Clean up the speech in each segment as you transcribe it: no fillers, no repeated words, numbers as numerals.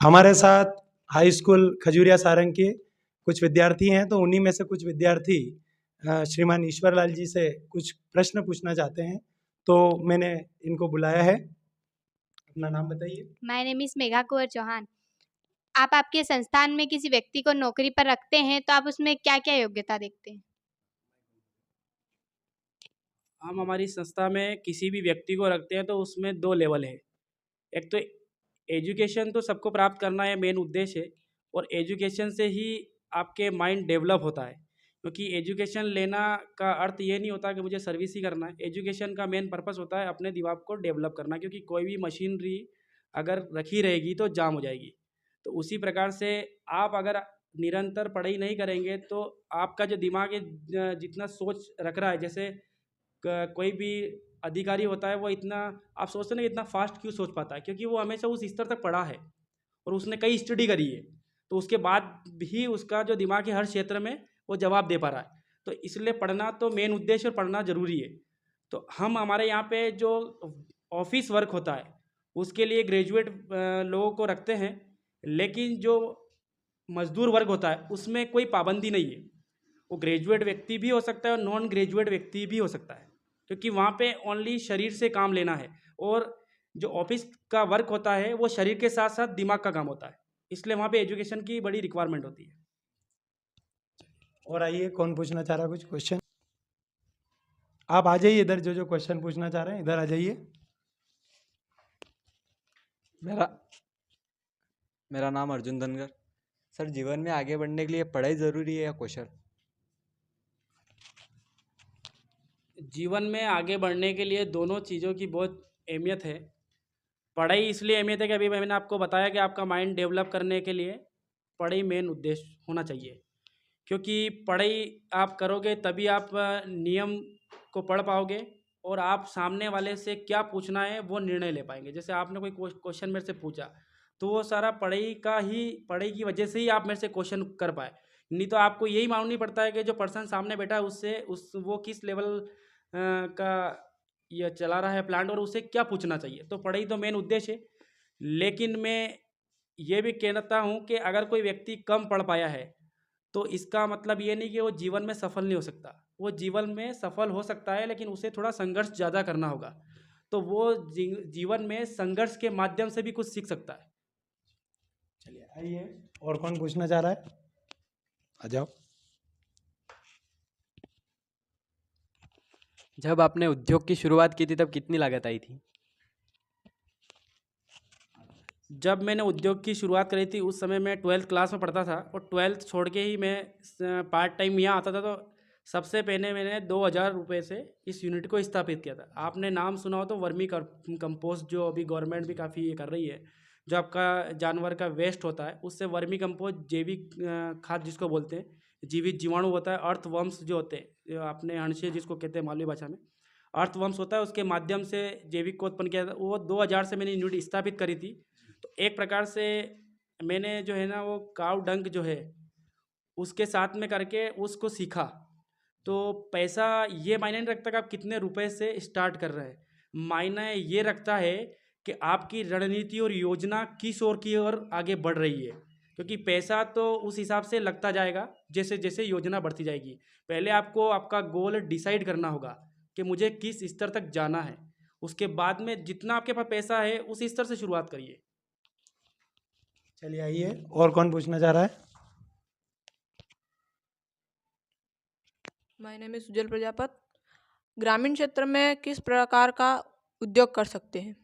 हमारे साथ high school Khajuria Sarang के कुछ विद्यार्थी हैं, तो उन्हीं में से कुछ विद्यार्थी श्रीमान ईश्वर लाल जी से कुछ प्रश्न पूछना चाहते हैं, तो मैंने इनको बुलाया है। अपना नाम बताइए। माय नेम इज मेघा कुंवर चौहान। आप आपके संस्थान में किसी व्यक्ति को नौकरी पर रखते हैं तो आप उसमें क्या क्या योग्यता देखते हैं? हम हमारी संस्था में किसी भी व्यक्ति को रखते हैं तो उसमें दो लेवल है। एक तो एजुकेशन तो सबको प्राप्त करना है, मेन उद्देश्य है, और एजुकेशन से ही आपके माइंड डेवलप होता है। क्योंकि एजुकेशन लेना का अर्थ ये नहीं होता कि मुझे सर्विस ही करना है। एजुकेशन का मेन पर्पस होता है अपने दिमाग को डेवलप करना, क्योंकि कोई भी मशीनरी अगर रखी रहेगी तो जाम हो जाएगी। तो उसी प्रकार से आप अगर निरंतर पढ़ाई नहीं करेंगे तो आपका जो दिमाग है जितना सोच रख रहा है, जैसे कोई भी अधिकारी होता है वो इतना, आप सोचते ना इतना फास्ट क्यों सोच पाता है, क्योंकि वो हमेशा उस स्तर तक पढ़ा है और उसने कई स्टडी करी है, तो उसके बाद भी उसका जो दिमाग है हर क्षेत्र में वो जवाब दे पा रहा है। तो इसलिए पढ़ना तो मेन उद्देश्य और पढ़ना ज़रूरी है। तो हम हमारे यहाँ पे जो ऑफिस वर्क होता है उसके लिए ग्रेजुएट लोगों को रखते हैं, लेकिन जो मजदूर वर्ग होता है उसमें कोई पाबंदी नहीं है। वो ग्रेजुएट व्यक्ति भी हो सकता है और नॉन ग्रेजुएट व्यक्ति भी हो सकता है, क्योंकि वहाँ पे ओनली शरीर से काम लेना है, और जो ऑफिस का वर्क होता है वो शरीर के साथ साथ दिमाग का काम होता है। इसलिए वहाँ पे एजुकेशन की बड़ी रिक्वायरमेंट होती है। और आइए, कौन पूछना चाह रहा है कुछ क्वेश्चन? आप आ जाइए इधर, जो जो क्वेश्चन पूछना चाह रहे हैं इधर आ जाइए। मेरा मेरा नाम अर्जुन धनगर। सर, जीवन में आगे बढ़ने के लिए पढ़ाई ज़रूरी है या कौशल? जीवन में आगे बढ़ने के लिए दोनों चीज़ों की बहुत अहमियत है। पढ़ाई इसलिए अहमियत है कि अभी मैंने आपको बताया कि आपका माइंड डेवलप करने के लिए पढ़ाई मेन उद्देश्य होना चाहिए। क्योंकि पढ़ाई आप करोगे तभी आप नियम को पढ़ पाओगे, और आप सामने वाले से क्या पूछना है वो निर्णय ले पाएंगे। जैसे आपने कोई क्वेश्चन मेरे से पूछा, तो वो सारा पढ़ाई की वजह से ही आप मेरे से क्वेश्चन कर पाए। नहीं तो आपको यही मालूम नहीं पड़ता है कि जो पर्सन सामने बैठा है उससे वो किस लेवल का ये चला रहा है प्लांट, और उसे क्या पूछना चाहिए। तो पढ़ाई तो मेन उद्देश्य है। लेकिन मैं ये भी कहता हूँ कि अगर कोई व्यक्ति कम पढ़ पाया है तो इसका मतलब ये नहीं कि वो जीवन में सफल नहीं हो सकता। वो जीवन में सफल हो सकता है, लेकिन उसे थोड़ा संघर्ष ज़्यादा करना होगा। तो वो जीवन में संघर्ष के माध्यम से भी कुछ सीख सकता है। चलिए आइए, और कौन पूछना चाह रहा है? आ जाओ। जब आपने उद्योग की शुरुआत की थी तब कितनी लागत आई थी? जब मैंने उद्योग की शुरुआत करी थी उस समय मैं 12th क्लास में पढ़ता था, और 12th छोड़ के ही मैं पार्ट टाइम यहाँ आता था। तो सबसे पहले मैंने 2000 रुपये से इस यूनिट को स्थापित किया था। आपने नाम सुना हो तो वर्मी कंपोस्ट, जो अभी गवर्नमेंट भी काफ़ी ये कर रही है, जो आपका जानवर का वेस्ट होता है उससे वर्मी कंपोस्ट, जैविक खाद जिसको बोलते हैं, जीवित जीवाणु होता है, अर्थवर्म्स जो होते हैं, जो आपने हंसिया जिसको कहते हैं मालवी भाषा में, अर्थवर्म्स होता है, उसके माध्यम से जैविक को उत्पन्न किया था। वो 2000 से मैंने यूनिट स्थापित करी थी। तो एक प्रकार से मैंने जो है ना वो काव डंक जो है उसके साथ में करके उसको सीखा। तो पैसा ये मायने नहीं रखता कि आप कितने रुपए से स्टार्ट कर रहे हैं, मायने ये रखता है कि आपकी रणनीति और योजना किस ओर की ओर आगे बढ़ रही है। क्योंकि पैसा तो उस हिसाब से लगता जाएगा जैसे जैसे योजना बढ़ती जाएगी। पहले आपको आपका गोल डिसाइड करना होगा कि मुझे किस स्तर तक जाना है, उसके बाद में जितना आपके पास पैसा है उस स्तर से शुरुआत करिए। चलिए आइए, और कौन पूछना चाह रहा है? My name is Sujal Prajapat. ग्रामीण क्षेत्र में किस प्रकार का उद्योग कर सकते हैं?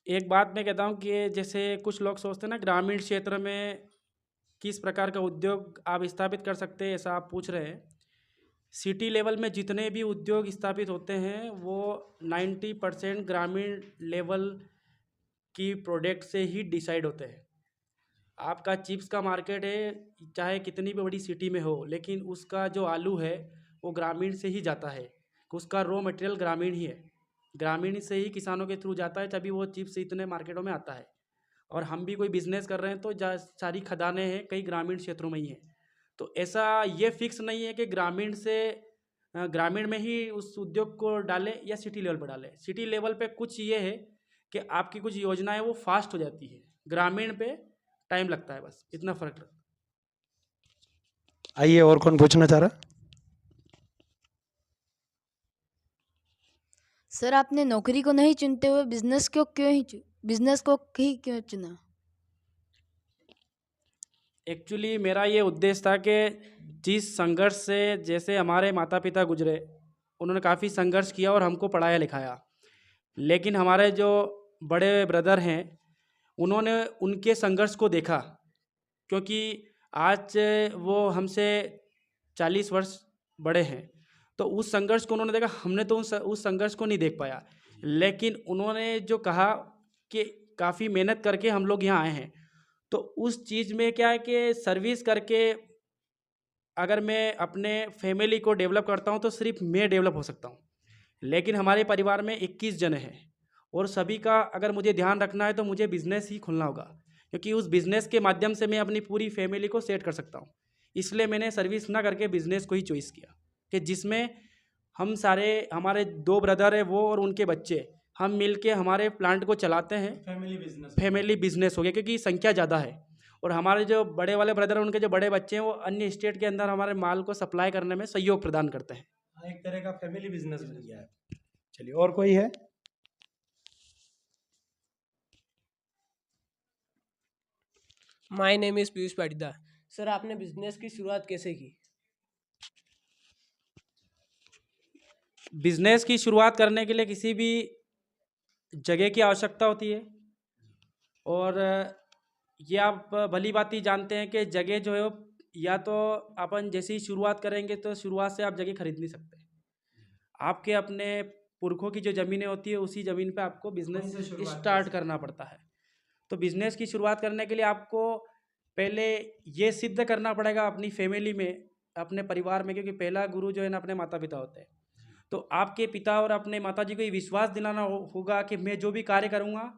एक बात मैं कहता हूँ कि जैसे कुछ लोग सोचते हैं ना ग्रामीण क्षेत्र में किस प्रकार का उद्योग आप स्थापित कर सकते हैं, ऐसा आप पूछ रहे हैं। सिटी लेवल में जितने भी उद्योग स्थापित होते हैं वो 90% ग्रामीण लेवल की प्रोडक्ट से ही डिसाइड होते हैं। आपका चिप्स का मार्केट है चाहे कितनी भी बड़ी सिटी में हो, लेकिन उसका जो आलू है वो ग्रामीण से ही जाता है। उसका रॉ मटेरियल ग्रामीण ही है, ग्रामीण से ही किसानों के थ्रू जाता है, तभी वो चिप्स इतने मार्केटों में आता है। और हम भी कोई बिजनेस कर रहे हैं तो सारी खदानें हैं कई ग्रामीण क्षेत्रों में ही हैं। तो ऐसा ये फिक्स नहीं है कि ग्रामीण से ग्रामीण में ही उस उद्योग को डालें या सिटी लेवल पर डालें। सिटी लेवल पे कुछ ये है कि आपकी कुछ योजनाएं वो फास्ट हो जाती है, ग्रामीण पे टाइम लगता है, बस इतना फ़र्क लगता है। आइए, और कौन पूछना चाह रहा? सर, आपने नौकरी को नहीं चुनते हुए बिजनेस को क्यों चुना? एक्चुअली मेरा ये उद्देश्य था कि जिस संघर्ष से, जैसे हमारे माता पिता गुजरे, उन्होंने काफ़ी संघर्ष किया और हमको पढ़ाया लिखाया, लेकिन हमारे जो बड़े ब्रदर हैं उन्होंने उनके संघर्ष को देखा, क्योंकि आज वो हमसे 40 वर्ष बड़े हैं, तो उस संघर्ष को उन्होंने देखा। हमने तो उस संघर्ष को नहीं देख पाया, लेकिन उन्होंने जो कहा कि काफ़ी मेहनत करके हम लोग यहाँ आए हैं, तो उस चीज़ में क्या है कि सर्विस करके अगर मैं अपने फैमिली को डेवलप करता हूँ तो सिर्फ मैं डेवलप हो सकता हूँ, लेकिन हमारे परिवार में 21 जने हैं और सभी का अगर मुझे ध्यान रखना है तो मुझे बिज़नेस ही खोलना होगा, क्योंकि उस बिज़नेस के माध्यम से मैं अपनी पूरी फैमिली को सेट कर सकता हूँ। इसलिए मैंने सर्विस ना करके बिज़नेस को ही चॉइस किया, कि जिसमें हम सारे, हमारे 2 ब्रदर है वो और उनके बच्चे, हम मिलके हमारे प्लांट को चलाते हैं। फैमिली बिजनेस हो गया, क्योंकि संख्या ज़्यादा है, और हमारे जो बड़े वाले ब्रदर हैं उनके जो बड़े बच्चे हैं वो अन्य स्टेट के अंदर हमारे माल को सप्लाई करने में सहयोग प्रदान करते हैं। एक तरह का फैमिली बिजनेस बन गया है। चलिए, और कोई है? My name is Piyush Patidar. Sir, आपने बिजनेस की शुरुआत कैसे की? बिजनेस की शुरुआत करने के लिए किसी भी जगह की आवश्यकता होती है, और ये आप भली बात ही जानते हैं कि जगह जो है वो, या तो अपन जैसे ही शुरुआत करेंगे तो शुरुआत से आप जगह खरीद नहीं सकते। आपके अपने पुरखों की जो ज़मीनें होती है उसी ज़मीन पे आपको बिजनेस स्टार्ट करना पड़ता है। तो बिजनेस की शुरुआत करने के लिए आपको पहले ये सिद्ध करना पड़ेगा अपनी फैमिली में, अपने परिवार में, क्योंकि पहला गुरु जो है ना अपने माता पिता होते हैं। तो आपके पिता और अपने माताजी को ये विश्वास दिलाना होगा कि मैं जो भी कार्य करूँगा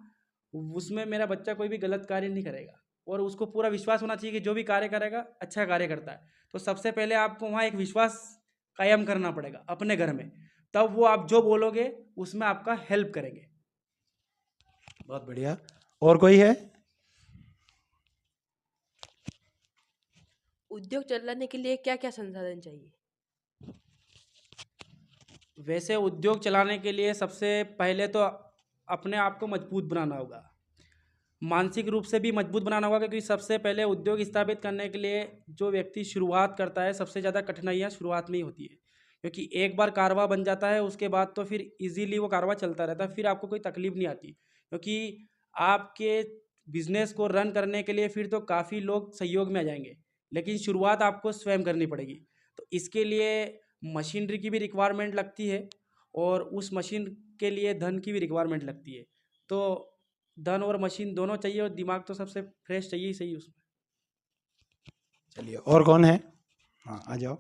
उसमें मेरा बच्चा कोई भी गलत कार्य नहीं करेगा, और उसको पूरा विश्वास होना चाहिए कि जो भी कार्य करेगा अच्छा कार्य करता है। तो सबसे पहले आपको वहाँ एक विश्वास कायम करना पड़ेगा अपने घर में, तब वो आप जो बोलोगे उसमें आपका हेल्प करेंगे। बहुत बढ़िया। और कोई है? उद्योग चलाने के लिए क्या क्या संसाधन चाहिए? वैसे उद्योग चलाने के लिए सबसे पहले तो अपने आप को मजबूत बनाना होगा, मानसिक रूप से भी मजबूत बनाना होगा, क्योंकि सबसे पहले उद्योग स्थापित करने के लिए जो व्यक्ति शुरुआत करता है सबसे ज़्यादा कठिनाइयाँ शुरुआत में ही होती है, क्योंकि एक बार कारवा बन जाता है उसके बाद तो फिर इजीली वो कारवा चलता रहता है, फिर आपको कोई तकलीफ नहीं आती, क्योंकि आपके बिजनेस को रन करने के लिए फिर तो काफ़ी लोग सहयोग में आ जाएंगे, लेकिन शुरुआत आपको स्वयं करनी पड़ेगी। तो इसके लिए मशीनरी की भी रिक्वायरमेंट लगती है, और उस मशीन के लिए धन की भी रिक्वायरमेंट लगती है। तो धन और मशीन दोनों चाहिए, और दिमाग तो सबसे फ्रेश चाहिए ही सही उसमें। चलिए, और कौन है? हाँ, आ जाओ।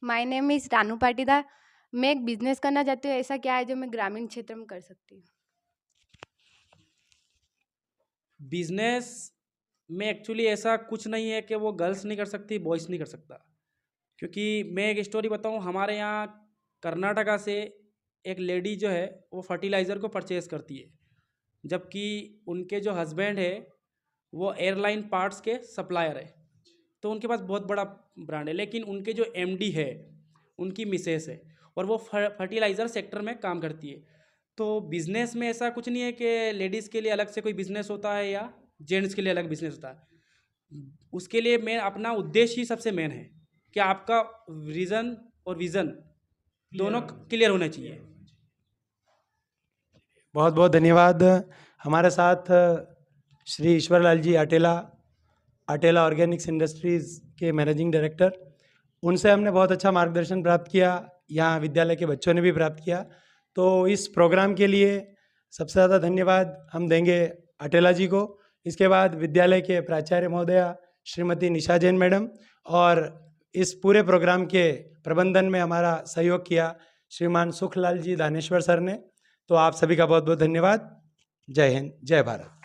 My name is Ranu Patidar. मैं एक बिजनेस करना चाहती हूँ, ऐसा क्या है जो मैं ग्रामीण क्षेत्र में कर सकती हूँ? बिजनेस में एक्चुअली ऐसा कुछ नहीं है कि वो गर्ल्स नहीं कर सकती, बॉयज़ नहीं कर सकता, क्योंकि मैं एक स्टोरी बताऊँ, हमारे यहाँ कर्नाटका से एक लेडी जो है वो फर्टिलाइज़र को परचेज़ करती है, जबकि उनके जो हस्बैंड है वो एयरलाइन पार्ट्स के सप्लायर है, तो उनके पास बहुत बड़ा ब्रांड है, लेकिन उनके जो एमडी है उनकी मिसेस है, और वो फर्टिलाइज़र सेक्टर में काम करती है। तो बिज़नेस में ऐसा कुछ नहीं है कि लेडीज़ के लिए अलग से कोई बिज़नेस होता है या जेंट्स के लिए अलग बिज़नेस होता है। उसके लिए मेन अपना उद्देश्य ही सबसे मेन है कि आपका रीज़न और विज़न दोनों क्लियर होने चाहिए। बहुत बहुत धन्यवाद। हमारे साथ श्री ईश्वरलाल जी अटेला ऑर्गेनिक्स इंडस्ट्रीज़ के मैनेजिंग डायरेक्टर, उनसे हमने बहुत अच्छा मार्गदर्शन प्राप्त किया, यहाँ विद्यालय के बच्चों ने भी प्राप्त किया। तो इस प्रोग्राम के लिए सबसे ज़्यादा धन्यवाद हम देंगे अटेला जी को। इसके बाद विद्यालय के प्राचार्य महोदया श्रीमती निशा जैन मैडम, और इस पूरे प्रोग्राम के प्रबंधन में हमारा सहयोग किया श्रीमान सुखलाल जी दानेश्वर सर ने। तो आप सभी का बहुत बहुत धन्यवाद। जय हिंद, जय भारत।